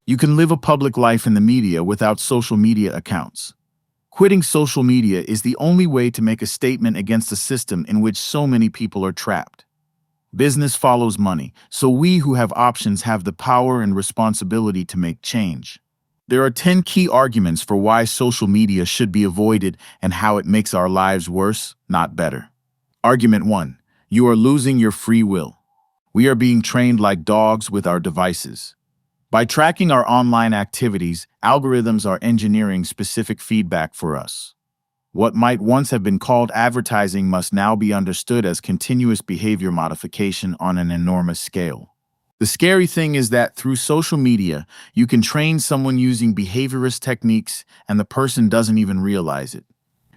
You can live a public life in the media without social media accounts. Quitting social media is the only way to make a statement against a system in which so many people are trapped. Business follows money, so we who have options have the power and responsibility to make change. There are 10 key arguments for why social media should be avoided and how it makes our lives worse, not better. Argument 1. You are losing your free will. We are being trained like dogs with our devices. By tracking our online activities, algorithms are engineering specific feedback for us. What might once have been called advertising must now be understood as continuous behavior modification on an enormous scale. The scary thing is that through social media, you can train someone using behaviorist techniques and the person doesn't even realize it.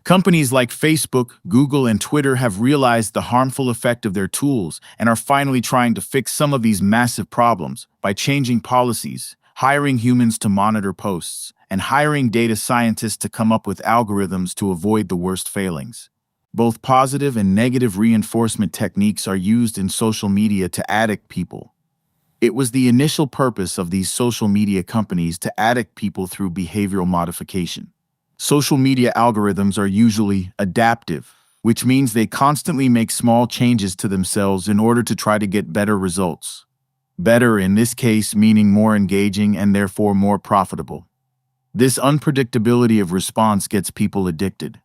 Companies like Facebook, Google, and Twitter have realized the harmful effect of their tools and are finally trying to fix some of these massive problems by changing policies, hiring humans to monitor posts, and hiring data scientists to come up with algorithms to avoid the worst failings. Both positive and negative reinforcement techniques are used in social media to addict people. It was the initial purpose of these social media companies to addict people through behavioral modification. Social media algorithms are usually adaptive, which means they constantly make small changes to themselves in order to try to get better results. Better in this case meaning more engaging and therefore more profitable. This unpredictability of response gets people addicted.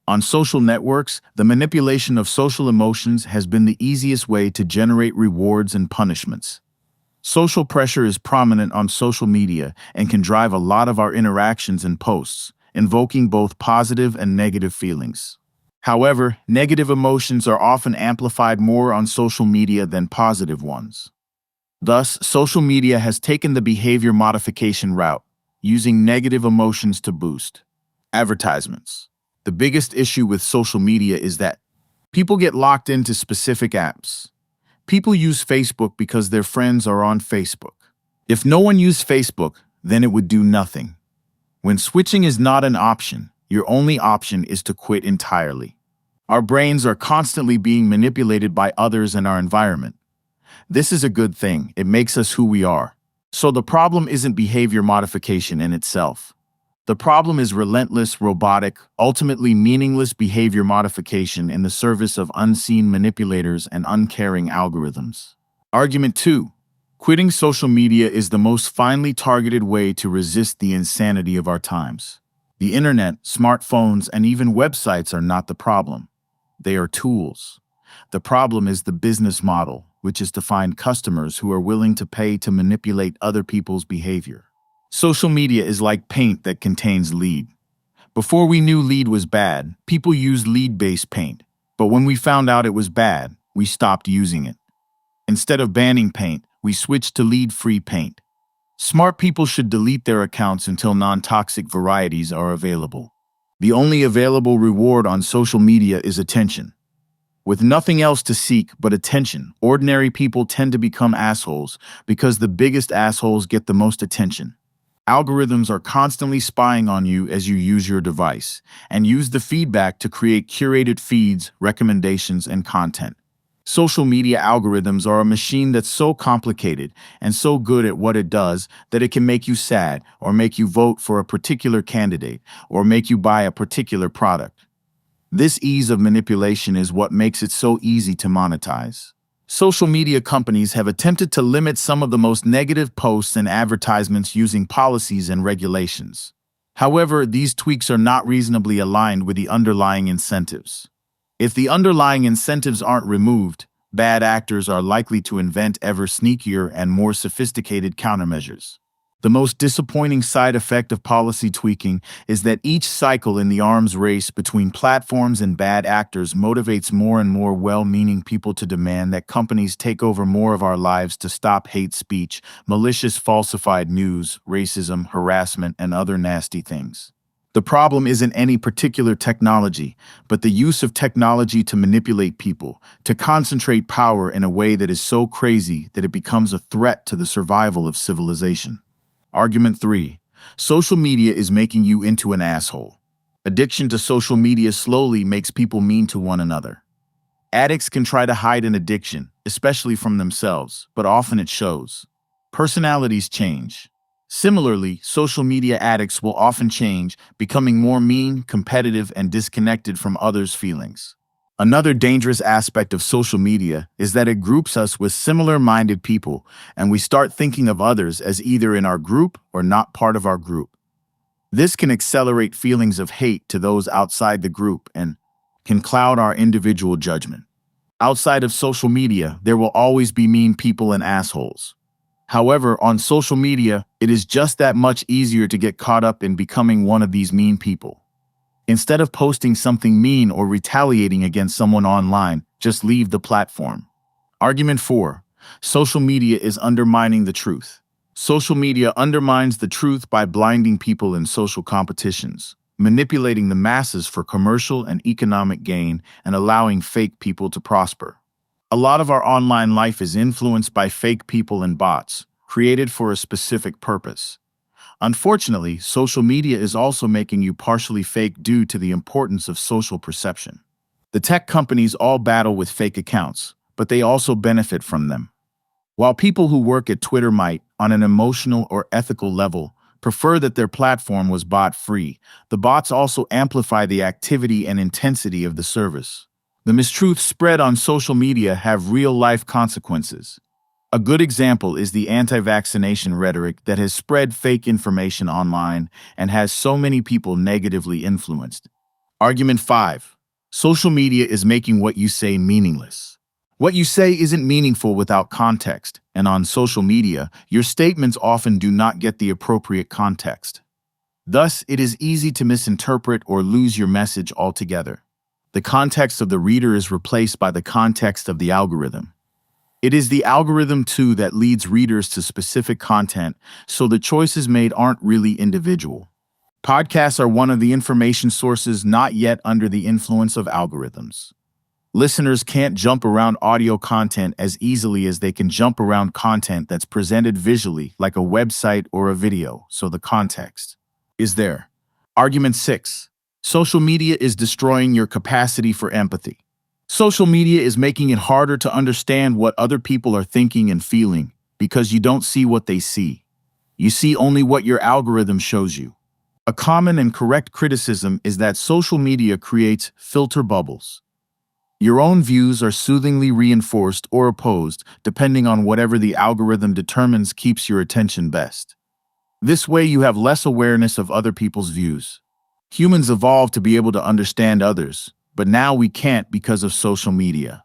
On social networks, the manipulation of social emotions has been the easiest way to generate rewards and punishments. Social pressure is prominent on social media and can drive a lot of our interactions and posts, invoking both positive and negative feelings. However, negative emotions are often amplified more on social media than positive ones. Thus, social media has taken the behavior modification route, using negative emotions to boost advertisements. The biggest issue with social media is that people get locked into specific apps. People use Facebook because their friends are on Facebook. If no one used Facebook, then it would do nothing. When switching is not an option, your only option is to quit entirely. Our brains are constantly being manipulated by others and our environment. This is a good thing. It makes us who we are. So the problem isn't behavior modification in itself. The problem is relentless, robotic, ultimately meaningless behavior modification in the service of unseen manipulators and uncaring algorithms. Argument 2. Quitting social media is the most finely targeted way to resist the insanity of our times. The internet, smartphones, and even websites are not the problem. They are tools. The problem is the business model, which is to find customers who are willing to pay to manipulate other people's behavior. Social media is like paint that contains lead. Before we knew lead was bad, people used lead-based paint. But when we found out it was bad, we stopped using it. Instead of banning paint, we switched to lead-free paint. Smart people should delete their accounts until non-toxic varieties are available. The only available reward on social media is attention. With nothing else to seek but attention, ordinary people tend to become assholes because the biggest assholes get the most attention. Algorithms are constantly spying on you as you use your device and use the feedback to create curated feeds, recommendations, and content. Social media algorithms are a machine that's so complicated and so good at what it does that it can make you sad or make you vote for a particular candidate or make you buy a particular product. This ease of manipulation is what makes it so easy to monetize. Social media companies have attempted to limit some of the most negative posts and advertisements using policies and regulations. However, these tweaks are not reasonably aligned with the underlying incentives. If the underlying incentives aren't removed, bad actors are likely to invent ever sneakier and more sophisticated countermeasures. The most disappointing side effect of policy tweaking is that each cycle in the arms race between platforms and bad actors motivates more and more well-meaning people to demand that companies take over more of our lives to stop hate speech, malicious falsified news, racism, harassment, and other nasty things. The problem isn't any particular technology, but the use of technology to manipulate people, to concentrate power in a way that is so crazy that it becomes a threat to the survival of civilization. Argument 3. Social media is making you into an asshole. Addiction to social media slowly makes people mean to one another. Addicts can try to hide an addiction, especially from themselves, but often it shows. Personalities change. Similarly, social media addicts will often change, becoming more mean, competitive, and disconnected from others' feelings. Another dangerous aspect of social media is that it groups us with similar-minded people, and we start thinking of others as either in our group or not part of our group. This can accelerate feelings of hate to those outside the group and can cloud our individual judgment. Outside of social media, there will always be mean people and assholes. However, on social media, it is just that much easier to get caught up in becoming one of these mean people. Instead of posting something mean or retaliating against someone online, just leave the platform. Argument 4. Social media is undermining the truth. Social media undermines the truth by blinding people in social competitions, manipulating the masses for commercial and economic gain, and allowing fake people to prosper. A lot of our online life is influenced by fake people and bots, created for a specific purpose. Unfortunately, social media is also making you partially fake due to the importance of social perception. The tech companies all battle with fake accounts, but they also benefit from them. While people who work at Twitter might, on an emotional or ethical level, prefer that their platform was bot-free, the bots also amplify the activity and intensity of the service. The mistruths spread on social media have real-life consequences. A good example is the anti-vaccination rhetoric that has spread fake information online and has so many people negatively influenced. Argument 5. Social media is making what you say meaningless. What you say isn't meaningful without context, and on social media, your statements often do not get the appropriate context. Thus, it is easy to misinterpret or lose your message altogether. The context of the reader is replaced by the context of the algorithm. It is the algorithm, too, that leads readers to specific content, so the choices made aren't really individual. Podcasts are one of the information sources not yet under the influence of algorithms. Listeners can't jump around audio content as easily as they can jump around content that's presented visually, like a website or a video, so the context is there. Argument 6. Social media is destroying your capacity for empathy. Social media is making it harder to understand what other people are thinking and feeling because you don't see what they see. You see only what your algorithm shows you. A common and correct criticism is that social media creates filter bubbles. Your own views are soothingly reinforced or opposed depending on whatever the algorithm determines keeps your attention best. This way you have less awareness of other people's views. Humans evolved to be able to understand others, but now we can't because of social media.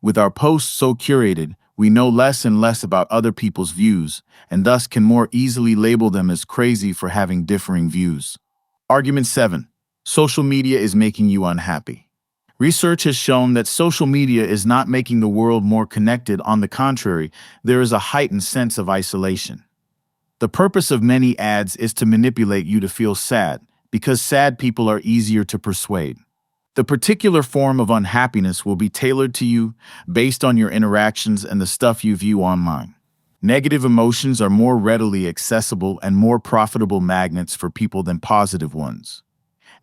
With our posts so curated, we know less and less about other people's views, and thus can more easily label them as crazy for having differing views. Argument 7. Social media is making you unhappy. Research has shown that social media is not making the world more connected. On the contrary, there is a heightened sense of isolation. The purpose of many ads is to manipulate you to feel sad, because sad people are easier to persuade. The particular form of unhappiness will be tailored to you based on your interactions and the stuff you view online. Negative emotions are more readily accessible and more profitable magnets for people than positive ones.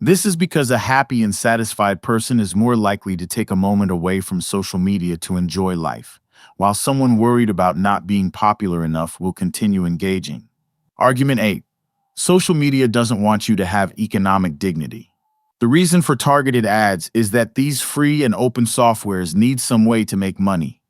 This is because a happy and satisfied person is more likely to take a moment away from social media to enjoy life, while someone worried about not being popular enough will continue engaging. Argument 8. Social media doesn't want you to have economic dignity. The reason for targeted ads is that these free and open softwares need some way to make money.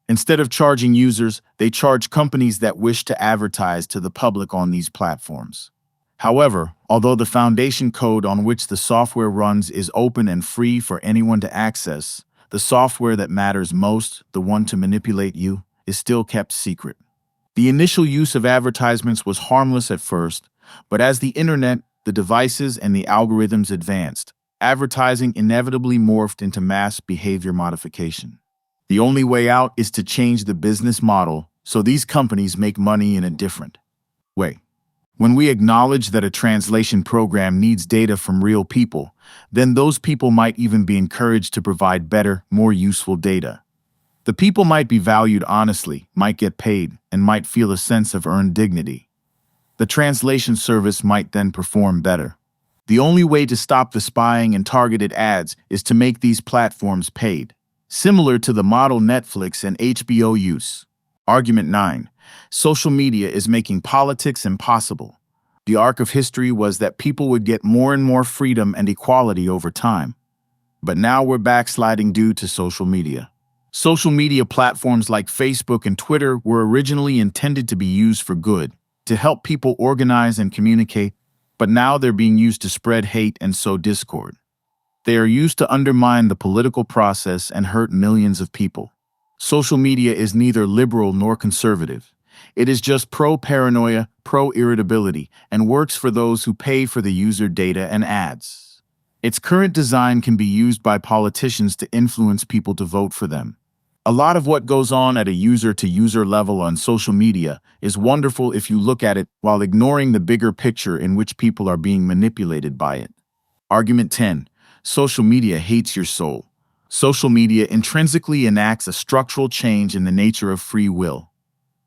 Instead of charging users, they charge companies that wish to advertise to the public on these platforms. However, although the foundation code on which the software runs is open and free for anyone to access, the software that matters most, the one to manipulate you, is still kept secret. The initial use of advertisements was harmless at first, but as the internet, the devices, and the algorithms advanced, advertising inevitably morphed into mass behavior modification. The only way out is to change the business model so these companies make money in a different way. When we acknowledge that a translation program needs data from real people, then those people might even be encouraged to provide better, more useful data. The people might be valued honestly, might get paid, and might feel a sense of earned dignity. The translation service might then perform better. The only way to stop the spying and targeted ads is to make these platforms paid, similar to the model Netflix and HBO use. Argument 9. Social media is making politics impossible. The arc of history was that people would get more and more freedom and equality over time. But now we're backsliding due to social media. Social media platforms like Facebook and Twitter were originally intended to be used for good, to help people organize and communicate, but now they're being used to spread hate and sow discord. They are used to undermine the political process and hurt millions of people. Social media is neither liberal nor conservative. It is just pro-paranoia, pro-irritability, and works for those who pay for the user data and ads. Its current design can be used by politicians to influence people to vote for them. A lot of what goes on at a user-to-user level on social media is wonderful if you look at it while ignoring the bigger picture in which people are being manipulated by it. Argument 10. Social media hates your soul. Social media intrinsically enacts a structural change in the nature of free will.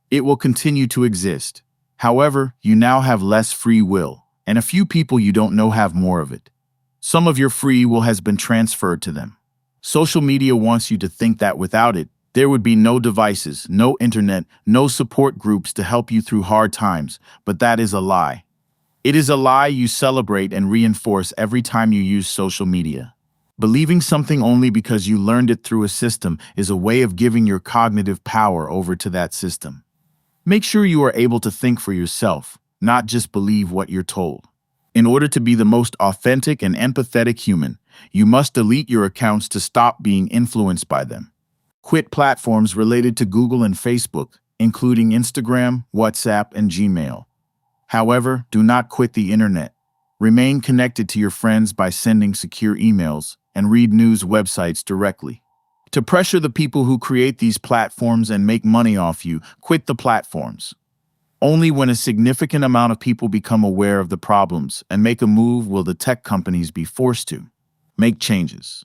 It will continue to exist. However, you now have less free will, and a few people you don't know have more of it. Some of your free will has been transferred to them. Social media wants you to think that without it, there would be no devices, no internet, no support groups to help you through hard times, but that is a lie. It is a lie you celebrate and reinforce every time you use social media. Believing something only because you learned it through a system is a way of giving your cognitive power over to that system. Make sure you are able to think for yourself, not just believe what you're told. In order to be the most authentic and empathetic human, you must delete your accounts to stop being influenced by them. Quit platforms related to Google and Facebook, including Instagram, WhatsApp, and Gmail. However, do not quit the internet. Remain connected to your friends by sending secure emails and read news websites directly. To pressure the people who create these platforms and make money off you, quit the platforms. Only when a significant amount of people become aware of the problems and make a move will the tech companies be forced to make changes.